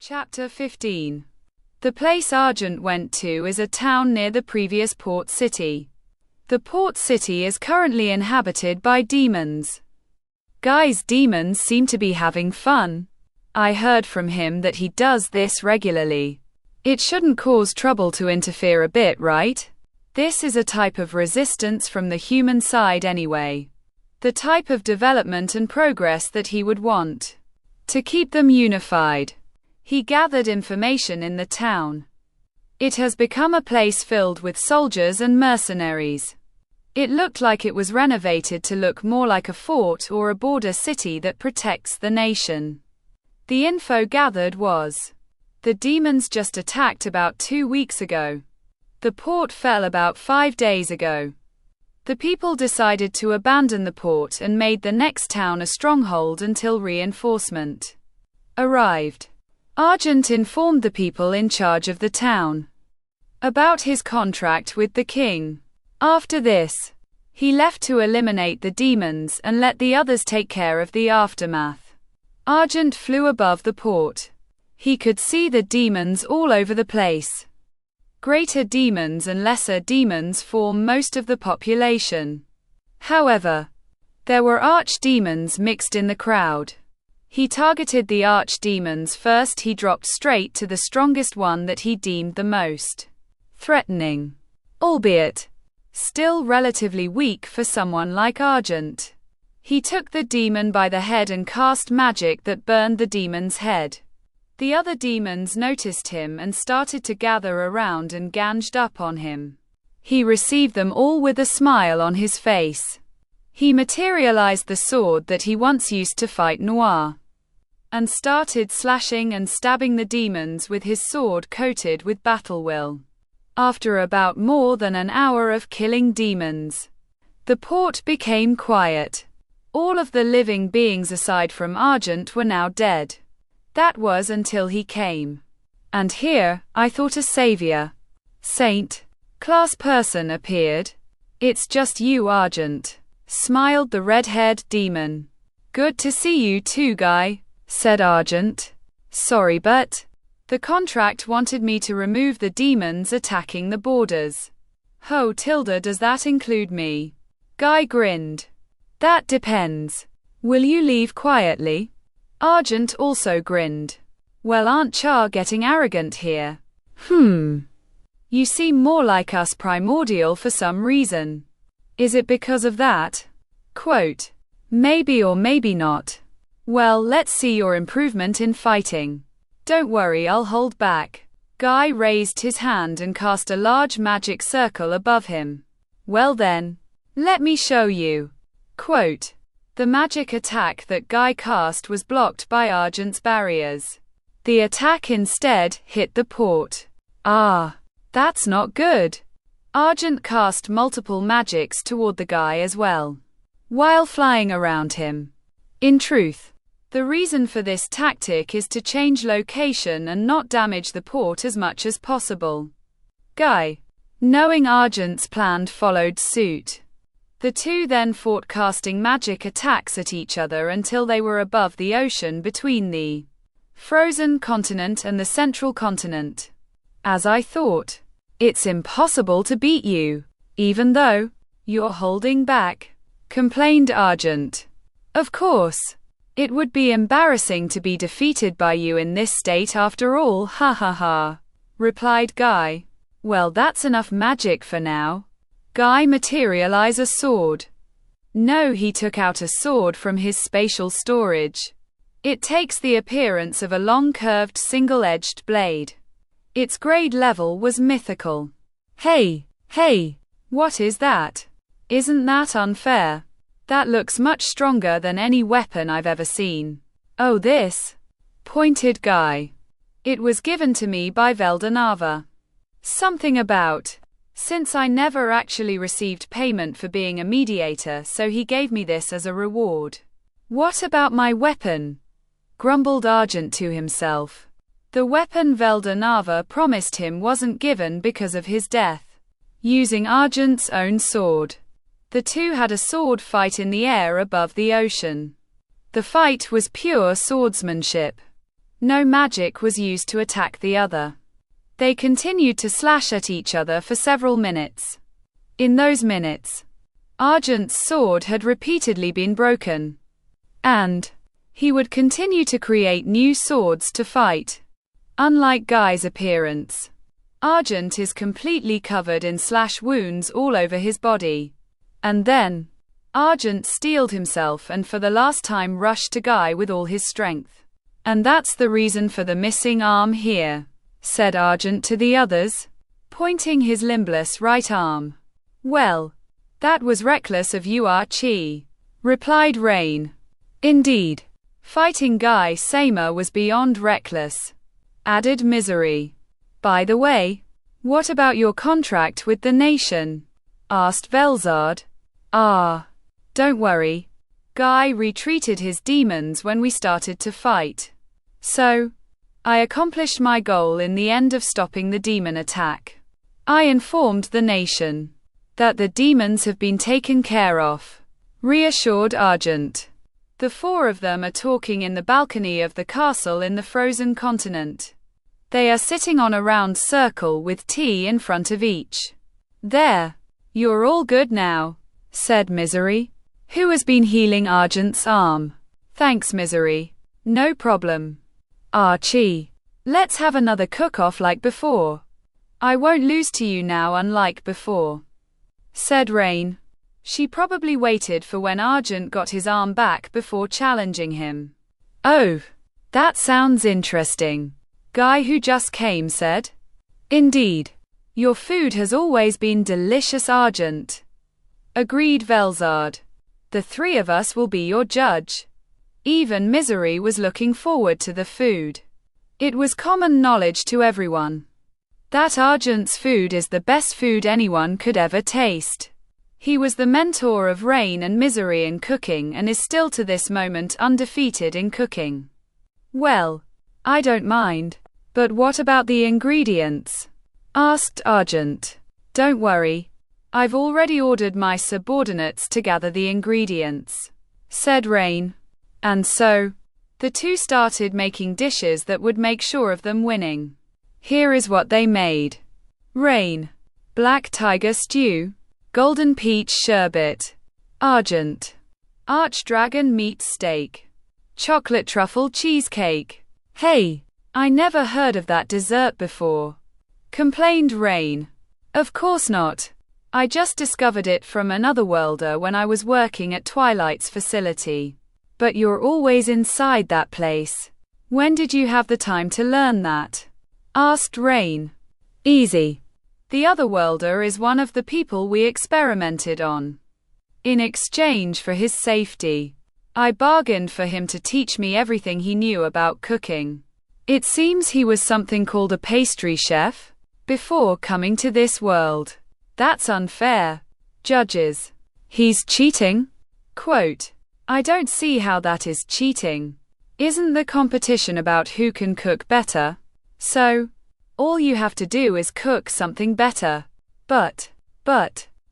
Chapter 15. The place Argent went to is a town near the previous port city. The port city is currently inhabited by demons. Guy's demons seem to be having fun. I heard from him that he does this regularly. It shouldn't cause trouble to interfere a bit, right? This is a type of resistance from the human side anyway. The type of development and progress that he would want. To keep them unified. He gathered information in the town. It has become a place filled with soldiers and mercenaries. It looked like it was renovated to look more like a fort or a border city that protects the nation. The info gathered was, the demons just attacked about 2 weeks ago. The port fell about 5 days ago. The people decided to abandon the port and made the next town a stronghold until reinforcement arrived. Argent informed the people in charge of the town about his contract with the king. After this, he left to eliminate the demons and let the others take care of the aftermath. Argent flew above the port. He could see the demons all over the place. Greater demons and lesser demons form most of the population. However, there were archdemons mixed in the crowd. He targeted the archdemons first. He dropped straight to the strongest one that he deemed the most threatening, albeit still relatively weak for someone like Argent. He took the demon by the head and cast magic that burned the demon's head. The other demons noticed him and started to gather around and ganged up on him. He received them all with a smile on his face. He materialized the sword that he once used to fight Noir, and started slashing and stabbing the demons with his sword coated with battle will. After about more than an hour of killing demons, the port became quiet. All of the living beings aside from Argent were now dead. That was until he came. And here, I thought a savior, saint, class person appeared. It's just you, Argent, smiled the red-haired demon. Good to see you too, Guy, said Argent. Sorry, but the contract wanted me to remove the demons attacking the borders. Ho tilde, does that include me? Guy grinned. That depends. Will you leave quietly? Argent also grinned. Well, aren't Char getting arrogant here? You seem more like us primordial for some reason. Is it because of that? Quote, maybe or maybe not. Well, let's see your improvement in fighting. Don't worry, I'll hold back. Guy raised his hand and cast a large magic circle above him. Well then, let me show you. Quote, the magic attack that Guy cast was blocked by Argent's barriers. The attack instead hit the port. Ah, that's not good. Argent cast multiple magics toward the guy as well, while flying around him. In truth, the reason for this tactic is to change location and not damage the port as much as possible. Guy, knowing Argent's plan, followed suit. The two then fought, casting magic attacks at each other until they were above the ocean between the frozen continent and the central continent. As I thought, it's impossible to beat you, even though you're holding back, complained Argent. Of course, it would be embarrassing to be defeated by you in this state after all, ha ha ha, replied Guy. Well, that's enough magic for now. Guy materialize a sword. No, he took out a sword from his spatial storage. It takes the appearance of a long curved single-edged blade. Its grade level was mythical. Hey, what is that? Isn't that unfair? That looks much stronger than any weapon I've ever seen. Oh, this? Pointed Guy. It was given to me by Veldanava. Something about, since I never actually received payment for being a mediator, so he gave me this as a reward. What about my weapon? Grumbled Argent to himself. The weapon Veldanava promised him wasn't given because of his death. Using Argent's own sword, the two had a sword fight in the air above the ocean. The fight was pure swordsmanship. No magic was used to attack the other. They continued to slash at each other for several minutes. In those minutes, Argent's sword had repeatedly been broken. And he would continue to create new swords to fight. Unlike Guy's appearance, Argent is completely covered in slash wounds all over his body. And then, Argent steeled himself and for the last time rushed to Guy with all his strength. And that's the reason for the missing arm here, said Argent to the others, pointing his limbless right arm. Well, that was reckless of you, Archie, replied Rain. Indeed, fighting Guy Samer was beyond reckless, added Misery. By the way, what about your contract with the nation? Asked Velzard. Don't worry. Guy retreated his demons when we started to fight. So, I accomplished my goal in the end of stopping the demon attack. I informed the nation that the demons have been taken care of, reassured Argent. The four of them are talking in the balcony of the castle in the frozen continent. They are sitting on a round circle with tea in front of each. There. You're all good now, said Misery, who has been healing Argent's arm. Thanks, Misery. No problem. Archie, let's have another cook-off like before. I won't lose to you now unlike before, said Rain. She probably waited for when Argent got his arm back before challenging him. Oh, that sounds interesting, Guy who just came said. Indeed. Your food has always been delicious, Argent, agreed Velzard. The three of us will be your judge. Even Misery was looking forward to the food. It was common knowledge to everyone that Argent's food is the best food anyone could ever taste. He was the mentor of Rain and Misery in cooking and is still to this moment undefeated in cooking. Well, I don't mind, but what about the ingredients? Asked Argent. Don't worry. I've already ordered my subordinates to gather the ingredients, said Rain. And so, the two started making dishes that would make sure of them winning. Here is what they made. Rain. Black tiger stew. Golden peach sherbet. Argent. Archdragon meat steak. Chocolate truffle cheesecake. Hey, I never heard of that dessert before, complained Rain. Of course not. I just discovered it from another worlder when I was working at Twilight's facility. But you're always inside that place. When did you have the time to learn that? Asked Rain. Easy. The other worlder is one of the people we experimented on. In exchange for his safety, I bargained for him to teach me everything he knew about cooking. It seems he was something called a pastry chef before coming to this world. That's unfair. Judges. He's cheating? Quote. I don't see how that is cheating. Isn't the competition about who can cook better? So, all you have to do is cook something better. But,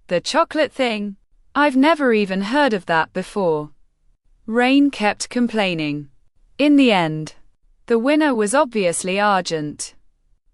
the chocolate thing? I've never even heard of that before. Rain kept complaining. In the end, the winner was obviously Argent.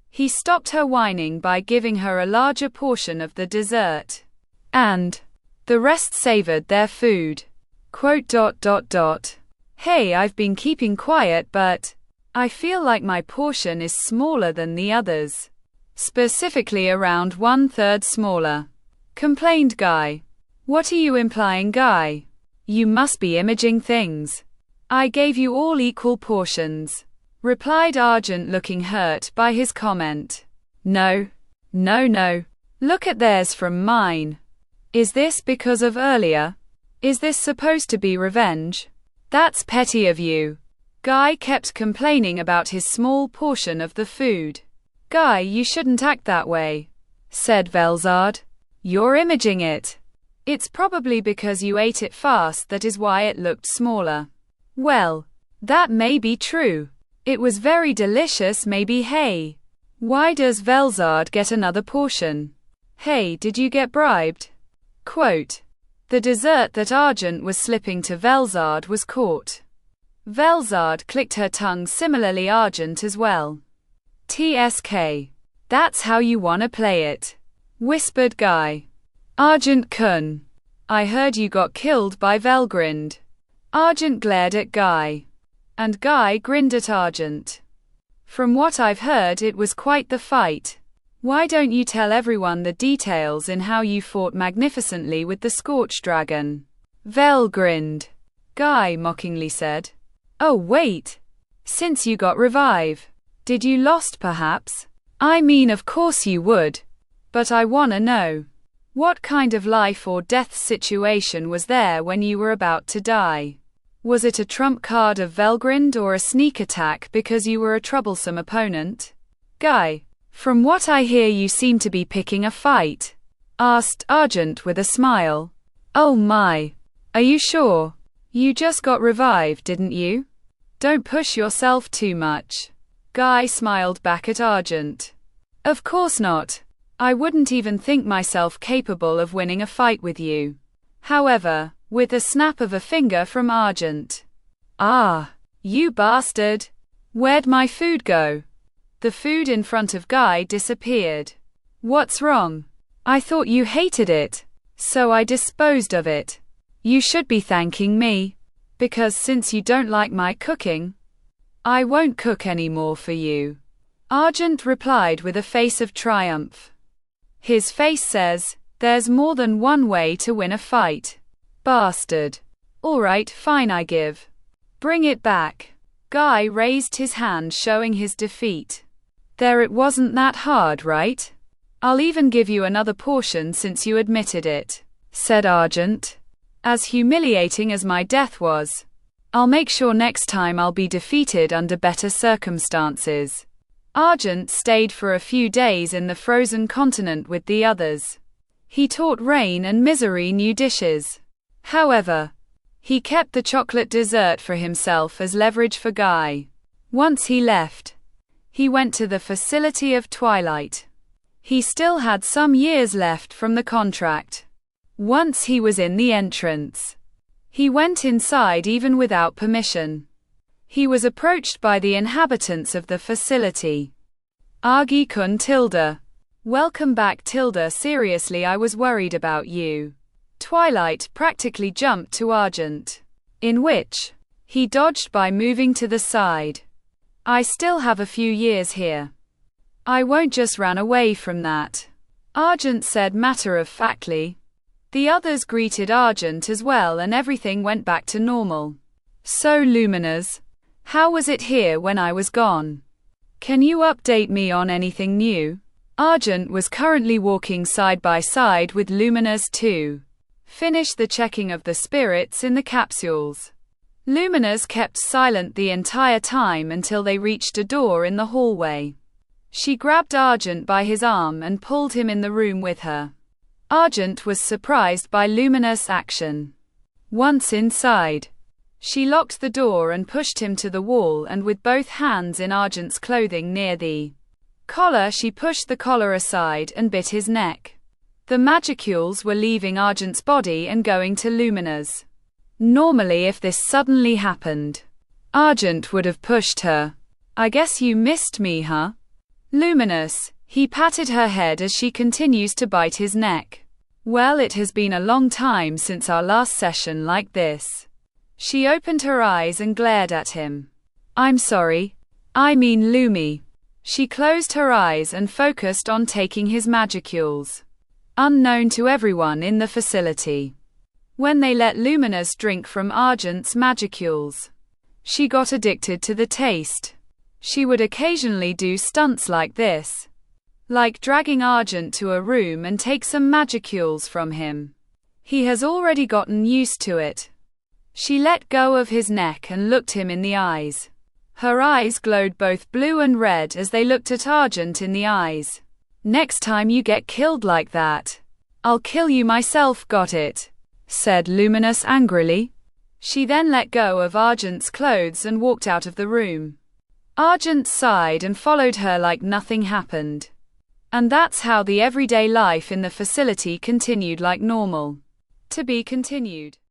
He stopped her whining by giving her a larger portion of the dessert. And the rest savored their food. Quote. Hey, I've been keeping quiet, but I feel like my portion is smaller than the others. Specifically around 1/3 smaller, complained Guy. What are you implying, Guy? You must be imaging things. I gave you all equal portions, replied Argent, looking hurt by his comment. No. Look at theirs from mine. Is this because of earlier? Is this supposed to be revenge? That's petty of you. Guy kept complaining about his small portion of the food. Guy, you shouldn't act that way, said Velzard. You're imaging it. It's probably because you ate it fast that is why it looked smaller. Well, that may be true. It was very delicious, maybe. Hey, why does Velzard get another portion? Hey, did you get bribed? Quote. The dessert that Argent was slipping to Velzard was caught Velzard clicked her tongue, similarly Argent as well. TSK. That's how you wanna play it, whispered Guy. Argent-kun. I heard you got killed by Velgrind. Argent glared at Guy. And Guy grinned at Argent. From what I've heard, it was quite the fight. Why don't you tell everyone the details in how you fought magnificently with the Scorched Dragon? Vel grinned. Guy mockingly said. Oh wait. Since you got revive. Did you lost perhaps? I mean of course you would. But I wanna know. What kind of life or death situation was there when you were about to die? Was it a trump card of Velgrind or a sneak attack because you were a troublesome opponent? Guy. From what I hear you seem to be picking a fight, asked Argent with a smile. Oh my. Are you sure? You just got revived, didn't you? Don't push yourself too much. Guy smiled back at Argent. Of course not. I wouldn't even think myself capable of winning a fight with you. However, with a snap of a finger from Argent. Ah, you bastard. Where'd my food go? The food in front of Guy disappeared. What's wrong? I thought you hated it, so I disposed of it. You should be thanking me, because since you don't like my cooking, I won't cook anymore for you. Argent replied with a face of triumph. His face says, there's more than one way to win a fight. Bastard. Alright, fine, I give. Bring it back. Guy raised his hand showing his defeat. There, it wasn't that hard, right? I'll even give you another portion since you admitted it, said Argent. As humiliating as my death was, I'll make sure next time I'll be defeated under better circumstances. Argent stayed for a few days in the frozen continent with the others. He taught Rain and Misery new dishes. However, he kept the chocolate dessert for himself as leverage for Guy. Once he left, he went to the facility of Twilight. He still had some years left from the contract. Once he was in the entrance, he went inside even without permission. He was approached by the inhabitants of the facility. Agi-kun Tilda. Welcome back Tilda, seriously I was worried about you. Twilight practically jumped to Argent, in which he dodged by moving to the side. I still have a few years here. I won't just run away from that, Argent said matter-of-factly. The others greeted Argent as well and everything went back to normal. So Luminous, how was it here when I was gone? Can you update me on anything new? Argent was currently walking side by side with Luminous to finish the checking of the spirits in the capsules. Luminous kept silent the entire time until they reached a door in the hallway. She grabbed Argent by his arm and pulled him in the room with her. Argent was surprised by Luminous' action. Once inside, she locked the door and pushed him to the wall, and with both hands in Argent's clothing near the collar, she pushed the collar aside and bit his neck. The magicules were leaving Argent's body and going to Luminous. Normally if this suddenly happened, Argent would have pushed her. I guess you missed me, huh? Luminous, he patted her head as she continues to bite his neck. Well, it has been a long time since our last session like this. She opened her eyes and glared at him. I'm sorry. I mean Lumi. She closed her eyes and focused on taking his magicules. Unknown to everyone in the facility, when they let Luminous drink from Argent's magicules, she got addicted to the taste. She would occasionally do stunts like this, like dragging Argent to a room and take some magicules from him. He has already gotten used to it. She let go of his neck and looked him in the eyes. Her eyes glowed both blue and red as they looked at Argent in the eyes. Next time you get killed like that, I'll kill you myself, got it? Said Luminous angrily. She then let go of Argent's clothes and walked out of the room. Argent sighed and followed her like nothing happened. And that's how the everyday life in the facility continued, like normal. To be continued.